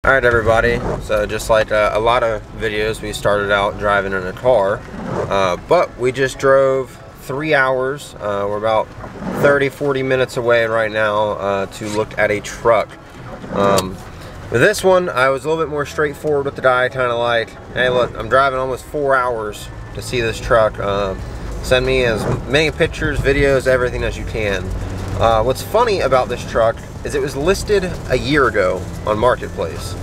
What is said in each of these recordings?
Alright everybody, so just like a lot of videos, we started out driving in a car, but we just drove 3 hours. We're about 30-40 minutes away right now to look at a truck. With this one, I was a little bit more straightforward with the guy, kind of like, hey look, I'm driving almost 4 hours to see this truck. Send me as many pictures, videos, everything as you can. What's funny about this truck is it was listed a year ago on Marketplace.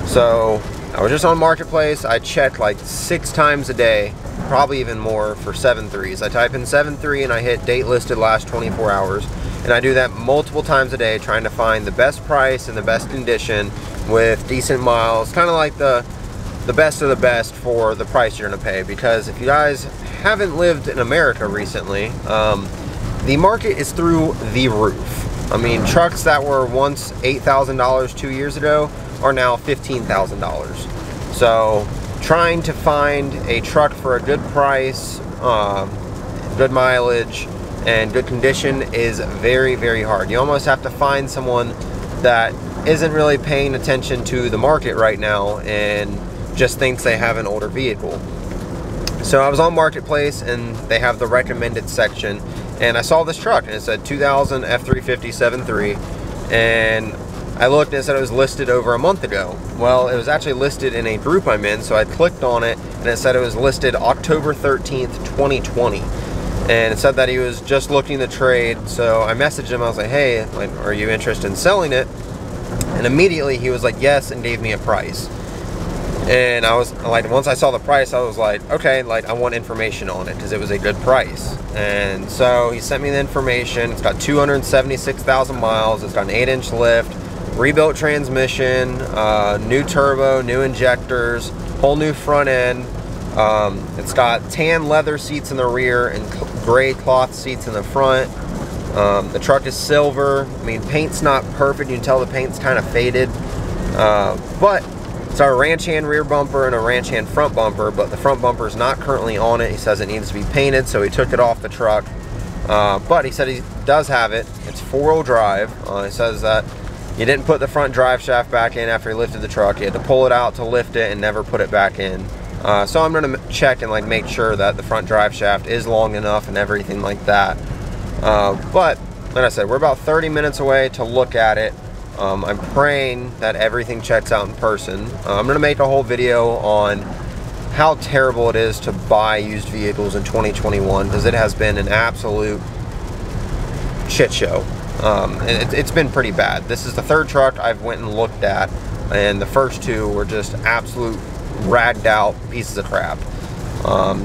So I was just on Marketplace. I checked like 6 times a day, probably even more, for 7.3s. I type in 7.3 and I hit date listed last 24 hours. And I do that multiple times a day, trying to find the best price and the best condition with decent miles, kind of like the best of the best for the price you're gonna pay. Because if you guys haven't lived in America recently, the market is through the roof. I mean, trucks that were once $8,000 2 years ago are now $15,000. So trying to find a truck for a good price, good mileage, and good condition is very, very hard. You almost have to find someone that isn't really paying attention to the market right now and just thinks they have an older vehicle. So I was on Marketplace and they have the recommended section, and I saw this truck and it said 2000 F350 7.3, and I looked and it said it was listed over a month ago. Well, it was actually listed in a group I'm in, so I clicked on it and it said it was listed October 13th 2020, and it said that he was just looking to trade. So I messaged him. I was like, hey, like, are you interested in selling it? And immediately he was like, yes, and gave me a price. And I was like, once I saw the price, I was like, okay, like, I want information on it because it was a good price. And so he sent me the information. It's got 276,000 miles. It's got an 8-inch lift, rebuilt transmission, new turbo, new injectors, whole new front end. It's got tan leather seats in the rear and gray cloth seats in the front. The truck is silver. I mean, paint's not perfect. You can tell the paint's kind of faded, but it's got a ranch hand rear bumper and a ranch hand front bumper, but the front bumper is not currently on it. He says it needs to be painted, so he took it off the truck. But he said he does have it. It's 4-wheel drive. He says that he didn't put the front drive shaft back in after he lifted the truck. He had to pull it out to lift it and never put it back in. So I'm gonna check and like make sure that the front drive shaft is long enough and everything like that. But like I said, we're about 30 minutes away to look at it. I'm praying that everything checks out in person. I'm gonna make a whole video on how terrible it is to buy used vehicles in 2021, because it has been an absolute shit show. It's been pretty bad. This is the 3rd truck I've went and looked at, and the first 2 were just absolute ragged out pieces of crap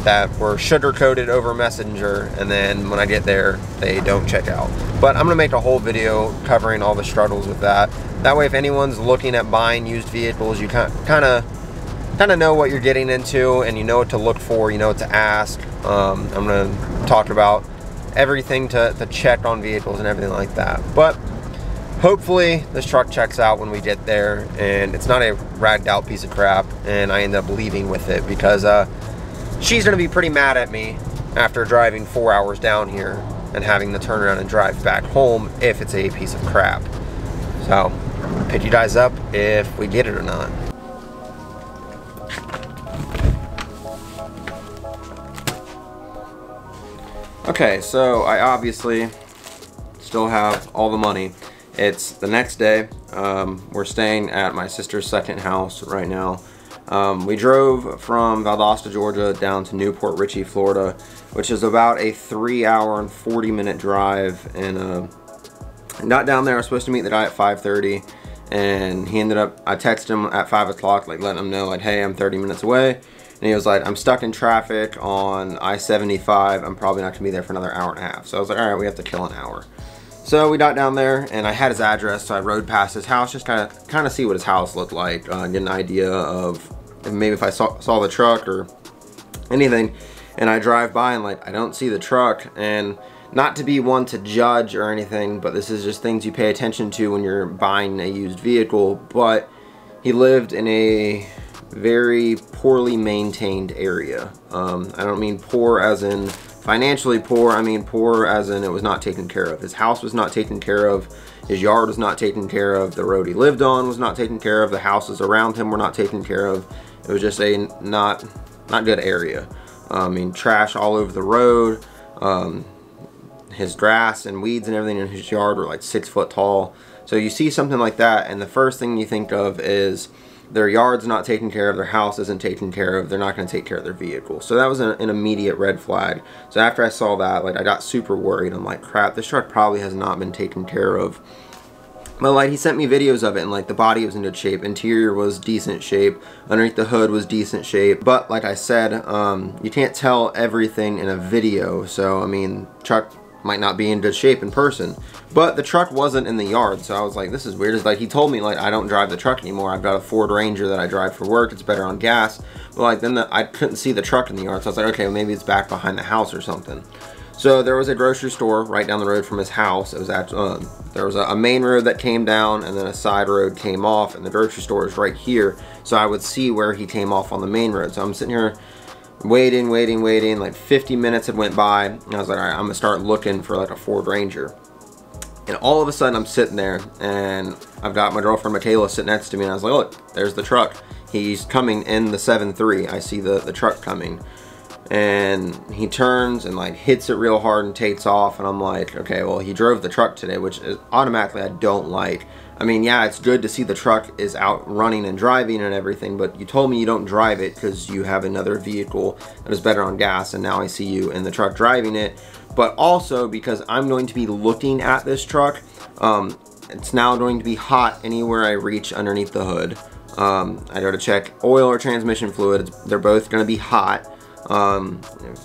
that were sugar coated over Messenger, and then when I get there they don't check out. But I'm gonna make a whole video covering all the struggles with that. That way, if anyone's looking at buying used vehicles, you kind of know what you're getting into, and you know what to look for, you know what to ask. I'm gonna talk about everything to check on vehicles and everything like that. But hopefully this truck checks out when we get there and it's not a ragged out piece of crap and I end up leaving with it, because she's gonna be pretty mad at me after driving 4 hours down here and having to turn around and drive back home if it's a piece of crap. So pick you guys up if we get it or not. Okay, so I obviously still have all the money. It's the next day. We're staying at my sister's second house right now. We drove from Valdosta, Georgia down to Newport Richey, Florida, which is about a 3-hour and 40-minute drive. And got down there. I was supposed to meet the guy at 5:30, and he ended up, I texted him at 5 o'clock, like letting him know, like, hey, I'm 30 minutes away. And he was like, I'm stuck in traffic on I-75. I'm probably not gonna be there for another hour and a half. So I was like, all right, we have to kill an hour. So we got down there and I had his address, so I rode past his house, just kind of see what his house looked like, get an idea of maybe if I saw the truck or anything. And I drive by and like, I don't see the truck. And not to be one to judge or anything, but this is just things you pay attention to when you're buying a used vehicle. But he lived in a very poorly maintained area. I don't mean poor as in financially poor, I mean poor as in it was not taken care of. His house was not taken care of. His yard was not taken care of. The road he lived on was not taken care of. The houses around him were not taken care of. It was just a not good area. I mean, trash all over the road. His grass and weeds and everything in his yard were like 6 foot tall. So you see something like that, and the first thing you think of is their yard's not taken care of, their house isn't taken care of, they're not going to take care of their vehicle. So that was an immediate red flag. So after I saw that, like, I got super worried. I'm like, crap, this truck probably has not been taken care of. But like, he sent me videos of it, and like, the body was in good shape, interior was decent shape, underneath the hood was decent shape. But like I said, you can't tell everything in a video. So I mean, truck might not be in good shape in person, but the truck wasn't in the yard. So I was like, this is weird. It's like, he told me like, I don't drive the truck anymore. I've got a Ford Ranger that I drive for work. It's better on gas. But like, then I couldn't see the truck in the yard. So I was like, okay, well, maybe it's back behind the house or something. So there was a grocery store right down the road from his house. It was actually, there was a main road that came down, and then a side road came off, and the grocery store is right here. So I would see where he came off on the main road. So I'm sitting here waiting, like 50 minutes had went by, and I was like, all right, I'm gonna start looking for like a Ford Ranger. And all of a sudden I'm sitting there, and I've got my girlfriend Michaela sitting next to me, and I was like, look, there's the truck. He's coming in the 7.3. I see the truck coming, and he turns and like hits it real hard and takes off, and I'm like, okay, well, he drove the truck today, which is automatically I don't like. I mean, yeah, it's good to see the truck is out running and driving and everything, but you told me you don't drive it because you have another vehicle that is better on gas, and now I see you in the truck driving it. But also because I'm going to be looking at this truck, it's now going to be hot anywhere I reach underneath the hood. I go to check oil or transmission fluid. They're both going to be hot.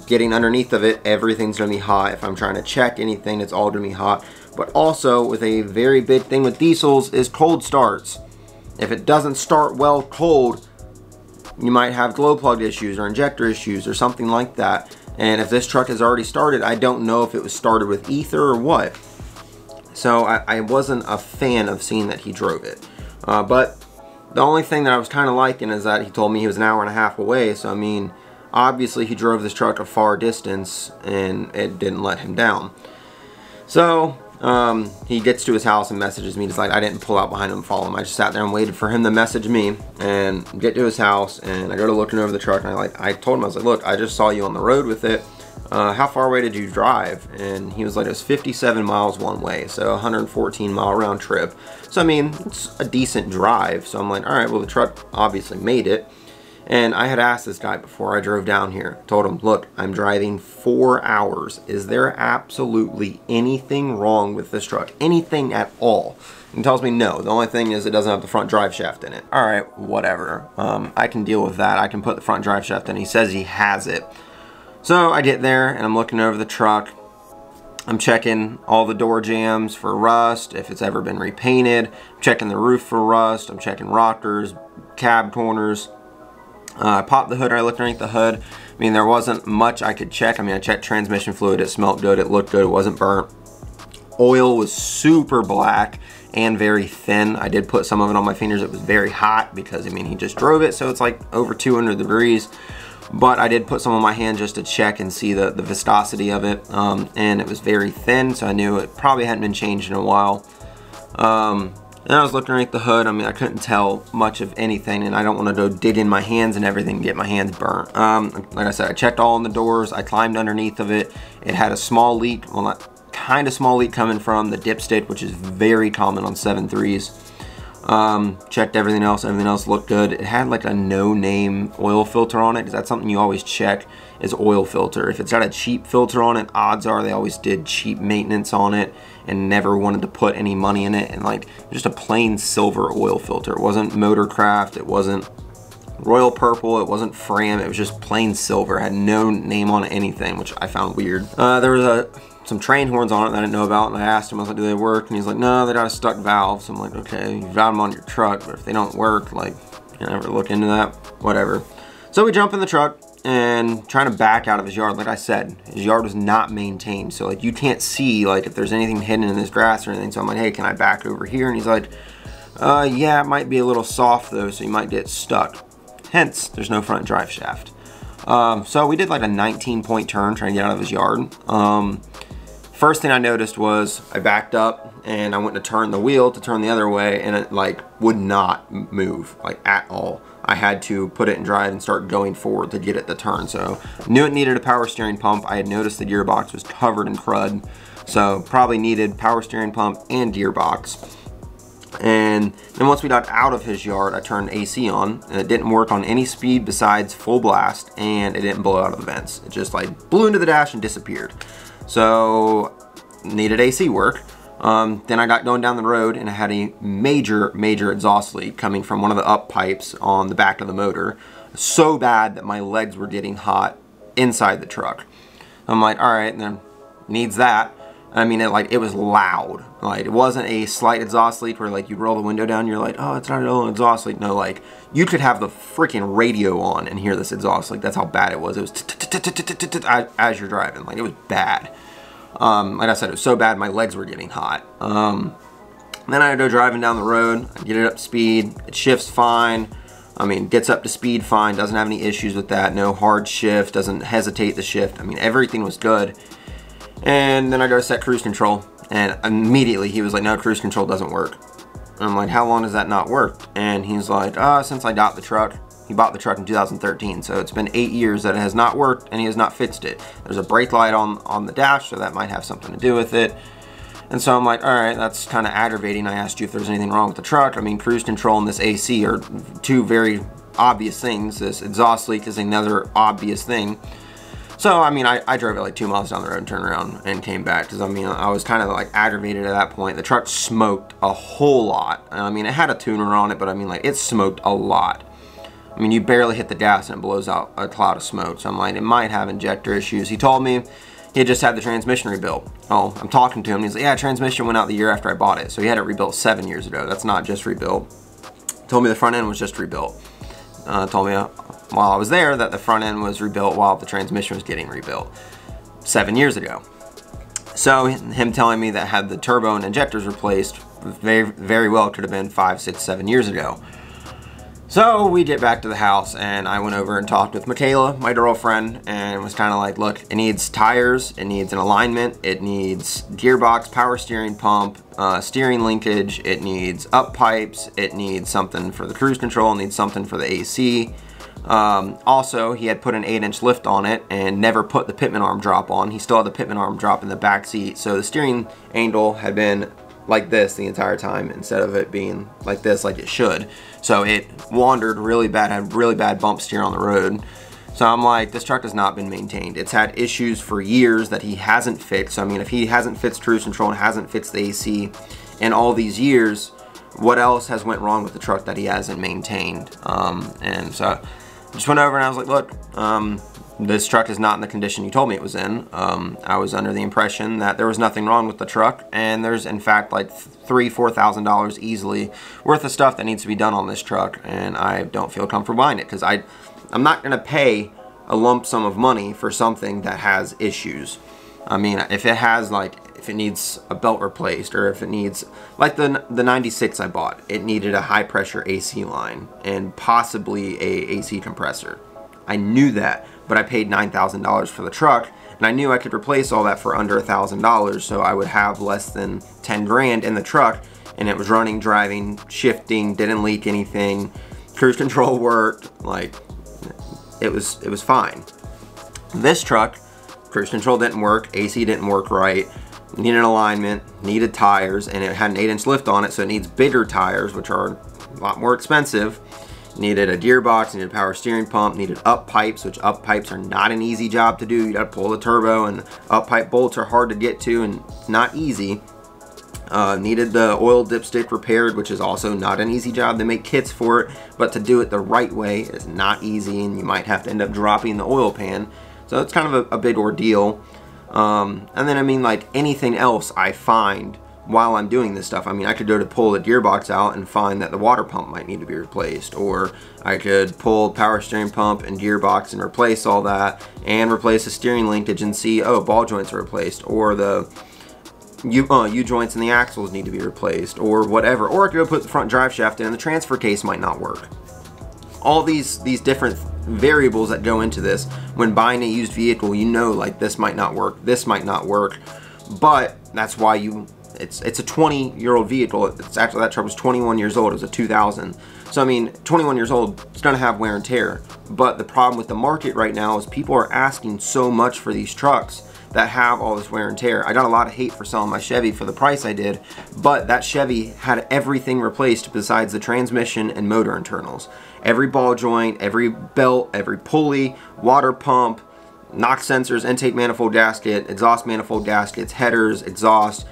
Getting underneath of it, everything's going to be hot. If I'm trying to check anything, it's all going to be hot. But also, with a very big thing with diesels is cold starts. If it doesn't start well cold, you might have glow plug issues or injector issues or something like that. And if this truck has already started, I don't know if it was started with ether or what. So I wasn't a fan of seeing that he drove it. But the only thing that I was kind of liking is that he told me he was an hour and a half away. So I mean, obviously he drove this truck a far distance, and it didn't let him down. So he gets to his house and messages me. He's like, I didn't pull out behind him and follow him. I just sat there and waited for him to message me and get to his house. And I go to looking over the truck, and I told him, I was like, look, I just saw you on the road with it. How far away did you drive? And he was like, it was 57 miles one way, so 114 mile round trip. So I mean, it's a decent drive. So I'm like, all right, well, the truck obviously made it. And I had asked this guy before I drove down here, told him, look, I'm driving 4 hours. Is there absolutely anything wrong with this truck? Anything at all? And he tells me no. The only thing is it doesn't have the front drive shaft in it. All right, whatever. I can deal with that. I can put the front drive shaft in. He says he has it. So I get there, and I'm looking over the truck. I'm checking all the door jambs for rust, if it's ever been repainted. I'm checking the roof for rust. I'm checking rockers, cab corners. I popped the hood, I looked underneath the hood. I mean, there wasn't much I could check. I mean, I checked transmission fluid, it smelled good, it looked good, it wasn't burnt. Oil was super black and very thin. I did put some of it on my fingers. It was very hot because, I mean, he just drove it, so it's like over 200 degrees. But I did put some on my hand just to check and see the viscosity of it. And it was very thin, so I knew it probably hadn't been changed in a while. And I was looking underneath the hood. I mean, I couldn't tell much of anything, and I don't want to go dig in my hands and everything and get my hands burnt. Like I said, I checked all in the doors. I climbed underneath of it. It had a small leak, well, not kind of small leak coming from the dipstick, which is very common on 7.3s. Checked everything else looked good. It had like a no-name oil filter on it, because that's something you always check, is oil filter. If it's got a cheap filter on it, odds are they always did cheap maintenance on it and never wanted to put any money in it. And like, just a plain silver oil filter. It wasn't Motorcraft, it wasn't Royal Purple, it wasn't Fram, it was just plain silver. It had no name on anything, which I found weird. There was some train horns on it that I didn't know about, and I asked him, I was like, do they work? And he's like, no, they got a stuck valve. So I'm like, okay, you've got them on your truck, but if they don't work, like, you never look into that, whatever. So we jump in the truck and trying to back out of his yard. Like I said, his yard was not maintained, so like, you can't see like if there's anything hidden in this grass or anything. So I'm like, hey, can I back over here? And he's like, yeah, it might be a little soft though, so you might get stuck. Hence, there's no front drive shaft. So we did like a 19-point turn trying to get out of his yard. First thing I noticed was I backed up and I went to turn the wheel to turn the other way, and it like would not move like at all. I had to put it in drive and start going forward to get it to turn. So knew it needed a power steering pump. I had noticed the gearbox was covered in crud, so probably needed power steering pump and gearbox. And then once we got out of his yard, I turned AC on, and it didn't work on any speed besides full blast, and it didn't blow out of the vents. It just like blew into the dash and disappeared. So needed AC work. Then I got going down the road, and I had a major exhaust leak coming from one of the up pipes on the back of the motor. So bad that my legs were getting hot inside the truck. I'm like, all right, then needs that. I mean, it was loud. Like, it wasn't a slight exhaust leak where like you roll the window down, you're like, oh, it's not an exhaust leak. No, like you could have the freaking radio on and hear this exhaust leak. That's how bad it was. It was as you're driving. Like, it was bad. Like I said, it was so bad my legs were getting hot. Then I go driving down the road, I get it up to speed, it shifts fine. I mean, gets up to speed fine, doesn't have any issues with that, no hard shift, doesn't hesitate to shift. I mean, everything was good. And then I go to set cruise control, and immediately he was like, no, cruise control doesn't work. And I'm like, how long does that not work? And he's like, since I got the truck. He bought the truck in 2013, so it's been 8 years that it has not worked, and he has not fixed it. There's a brake light on the dash, so that might have something to do with it. And so I'm like, all right, that's kind of aggravating. I asked you if there's anything wrong with the truck. I mean, cruise control and this AC are two very obvious things. This exhaust leak is another obvious thing. So, I mean, I drove it like 2 miles down the road and turned around and came back, because, I mean, I was kind of like aggravated at that point. The truck smoked a whole lot. I mean, it had a tuner on it, but I mean, like, it smoked a lot. I mean, you barely hit the gas and it blows out a cloud of smoke. So I'm like, it might have injector issues. He told me he had just had the transmission rebuilt. Oh, I'm talking to him. He's like, yeah, transmission went out the year after I bought it. So he had it rebuilt 7 years ago. That's not just rebuilt. Told me the front end was just rebuilt. Told me while I was there that the front end was rebuilt while the transmission was getting rebuilt 7 years ago. So him telling me that had the turbo and injectors replaced very well could have been 5, 6, 7 years ago. So we get back to the house, and I went over and talked with Michaela, my girlfriend, and was kind of like, look, it needs tires, it needs an alignment, it needs gearbox, power steering pump, steering linkage, it needs up pipes, it needs something for the cruise control, it needs something for the AC. Also, he had put an 8-inch lift on it and never put the pitman arm drop on. He still had the pitman arm drop in the back seat, so the steering angle had been like this the entire time instead of it being like this like it should. So it wandered really bad, had really bad bump steer on the road. So I'm like, this truck has not been maintained. It's had issues for years that he hasn't fixed. So I mean, if he hasn't fixed cruise control and hasn't fixed the AC in all these years, what else has went wrong with the truck that he hasn't maintained? And so I just went over and I was like, look, this truck is not in the condition you told me it was in. I was under the impression that there was nothing wrong with the truck, and there's in fact like $3,000-4,000 easily worth of stuff that needs to be done on this truck, and I don't feel comfortable buying it because I'm not gonna pay a lump sum of money for something that has issues. I mean, if it has like, if it needs a belt replaced, or if it needs, like the 96 I bought, it needed a high pressure AC line and possibly a AC compressor. I knew that, but I paid $9,000 for the truck, and I knew I could replace all that for under $1,000, so I would have less than 10 grand in the truck, and it was running, driving, shifting, didn't leak anything, cruise control worked, like, it was fine. This truck, cruise control didn't work, AC didn't work right, needed alignment, needed tires, and it had an 8-inch lift on it, so it needs bigger tires, which are a lot more expensive. Needed a gearbox, needed a power steering pump, needed up pipes, which up pipes are not an easy job to do. You gotta pull the turbo, and up pipe bolts are hard to get to and not easy. Needed the oil dipstick repaired, which is also not an easy job. They make kits for it, but to do it the right way is not easy, and you might have to end up dropping the oil pan. So it's kind of a big ordeal. And then, I mean, like anything else I find while I'm doing this stuff, I mean, I could go to pull the gearbox out and find that the water pump might need to be replaced, or I could pull power steering pump and gearbox and replace all that, and replace the steering linkage and see, oh, ball joints are replaced, or the U-joints and the axles need to be replaced, or whatever. Or I could go put the front drive shaft in and the transfer case might not work. all these different variables that go into this. When buying a used vehicle, you know, like, this might not work, this might not work, but that's why it's a 20-year-old vehicle. It's actually, that truck was 21 years old. It was a 2000. So I mean, 21 years old, it's gonna have wear and tear. But the problem with the market right now is people are asking so much for these trucks that have all this wear and tear. I got a lot of hate for selling my Chevy for the price I did, but that Chevy had everything replaced besides the transmission and motor internals. Every ball joint, every belt, every pulley, water pump, knock sensors, intake manifold gasket, exhaust manifold gaskets, headers, exhaust,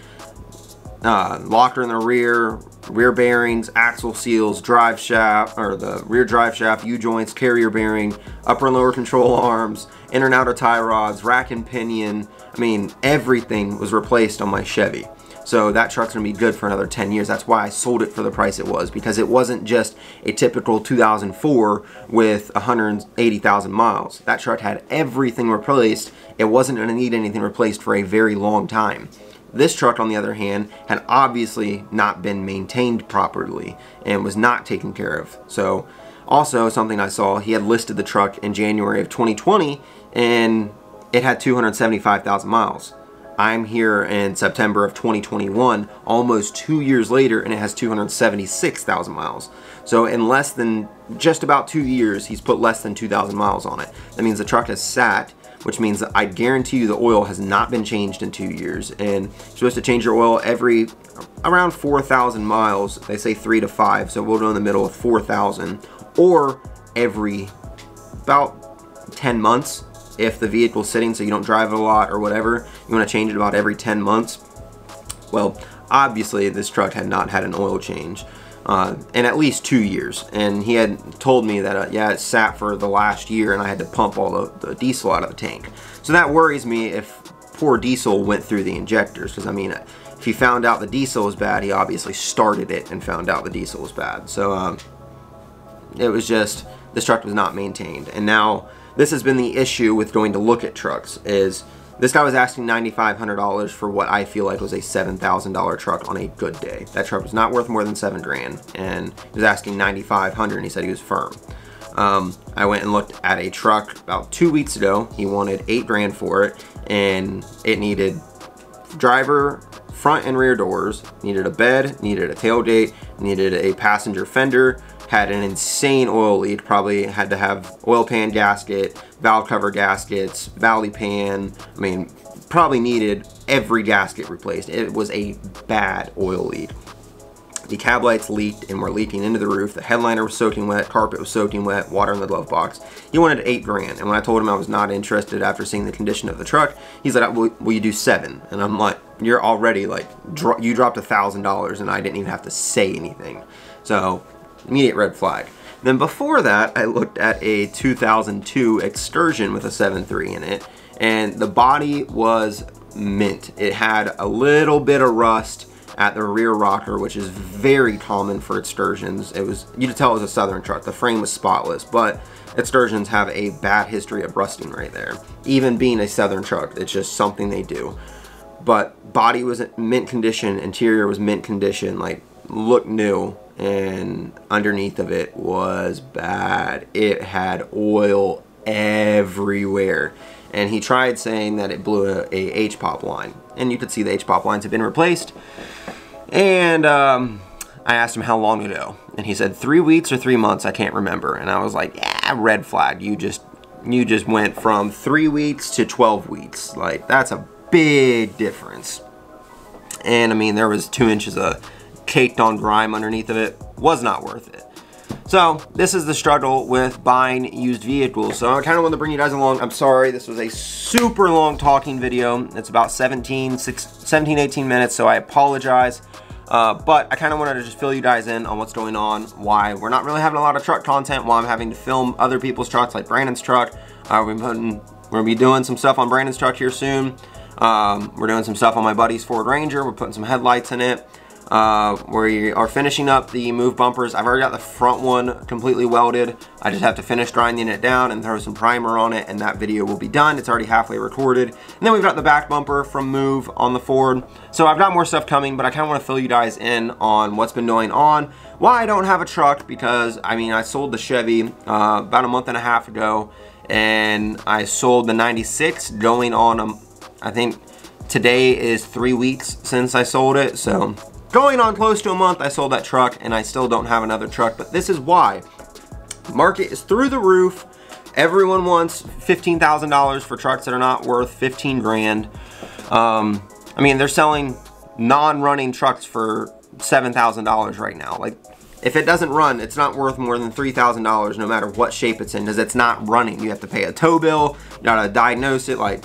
locker in the rear bearings, axle seals, drive shaft, or the rear drive shaft, U-joints, carrier bearing, upper and lower control arms, inner and outer tie rods, rack and pinion. I mean, everything was replaced on my Chevy. So that truck's gonna be good for another 10 years. That's why I sold it for the price it was, because it wasn't just a typical 2004 with 180,000 miles. That truck had everything replaced. It wasn't gonna need anything replaced for a very long time. This truck, on the other hand, had obviously not been maintained properly and was not taken care of. So, also something I saw, he had listed the truck in January of 2020 and it had 275,000 miles. I'm here in September of 2021, almost 2 years later, and it has 276,000 miles. So in less than, just about 2 years, he's put less than 2,000 miles on it. That means the truck has sat, which means that I guarantee you the oil has not been changed in 2 years. And you're supposed to change your oil every, around 4,000 miles. They say 3 to 5, so we'll go in the middle of 4,000. Or every about 10 months. If the vehicle's sitting so you don't drive it a lot or whatever, you want to change it about every 10 months. Well, obviously this truck had not had an oil change in at least 2 years. And he had told me that, yeah, it sat for the last year and I had to pump all the diesel out of the tank. So that worries me if poor diesel went through the injectors, because I mean, if he found out the diesel was bad, he obviously started it and found out the diesel was bad. So it was just, this truck was not maintained. And now this has been the issue with going to look at trucks, is this guy was asking $9,500 for what I feel like was a $7,000 truck on a good day. That truck was not worth more than $7 grand, and he was asking $9,500 and he said he was firm. I went and looked at a truck about 2 weeks ago. He wanted $8 grand for it, and it needed driver front and rear doors, needed a bed, needed a tailgate, needed a passenger fender, had an insane oil leak, probably had to have oil pan gasket, valve cover gaskets, valley pan. I mean, probably needed every gasket replaced. It was a bad oil leak. The cab lights leaked and were leaking into the roof. The headliner was soaking wet, carpet was soaking wet, water in the glove box. He wanted $8 grand, and when I told him I was not interested after seeing the condition of the truck, he's like, will you do $7? And I'm like, you're already like, you dropped $1,000 and I didn't even have to say anything. So, immediate red flag. Then before that, I looked at a 2002 Excursion with a 7.3 in it, and the body was mint. It had a little bit of rust at the rear rocker, which is very common for Excursions. It was, you could tell it was a Southern truck. The frame was spotless, but Excursions have a bad history of rusting right there. Even being a Southern truck, it's just something they do. But body was in mint condition, interior was mint condition, like looked new, and underneath of it was bad. It had oil everywhere. And he tried saying that it blew a H-pop line. And you could see the H-pop lines had been replaced. And I asked him how long ago. And he said 3 weeks or 3 months, I can't remember. And I was like, yeah, red flag. You just went from 3 weeks to 12 weeks. Like, that's a big difference. And I mean, there was 2 inches of caked on grime underneath of it. Was not worth it. So this is the struggle with buying used vehicles. So I kind of want to bring you guys along. I'm sorry, this was a super long talking video. It's about 17, 18 minutes, so I apologize. But I kind of wanted to just fill you guys in on what's going on, why we're not really having a lot of truck content, why I'm having to film other people's trucks, like Brandon's truck. We're gonna be doing some stuff on Brandon's truck here soon. We're doing some stuff on my buddy's Ford Ranger. We're putting some headlights in it. where you are finishing up the move bumpers. I've already got the front one completely welded. I just have to finish grinding it down and throw some primer on it, and that video will be done. It's already halfway recorded. And then we've got the back bumper from Move on the Ford. So I've got more stuff coming, but I kind of want to fill you guys in on what's been going on, why I don't have a truck, because I mean, I sold the Chevy about a month and a half ago, and I sold the 96 going on, I think today is 3 weeks since I sold it. So going on close to a month, I sold that truck, and I still don't have another truck. But this is why. The market is through the roof. Everyone wants $15,000 for trucks that are not worth 15 grand. I mean, they're selling non-running trucks for $7,000 right now. Like, if it doesn't run, it's not worth more than $3,000 no matter what shape it's in, because it's not running. You have to pay a tow bill, you gotta diagnose it. Like,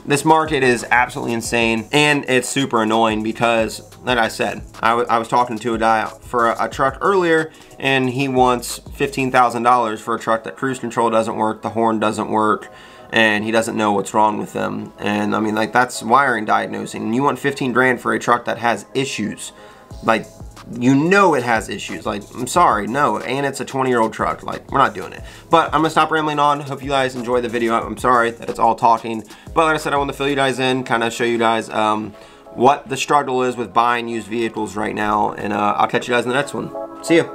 this market is absolutely insane, and it's super annoying because, like I said, I was talking to a guy for a truck earlier, and he wants $15,000 for a truck that cruise control doesn't work, the horn doesn't work, and he doesn't know what's wrong with them. And I mean, like, that's wiring diagnosing, and you want 15 grand for a truck that has issues. Like, you know it has issues. Like, I'm sorry, no, and it's a 20-year-old truck. Like, we're not doing it. But I'm gonna stop rambling on. Hope you guys enjoy the video. I'm sorry that it's all talking, but like I said, I want to fill you guys in, kind of show you guys what the struggle is with buying used vehicles right now, and I'll catch you guys in the next one. See ya.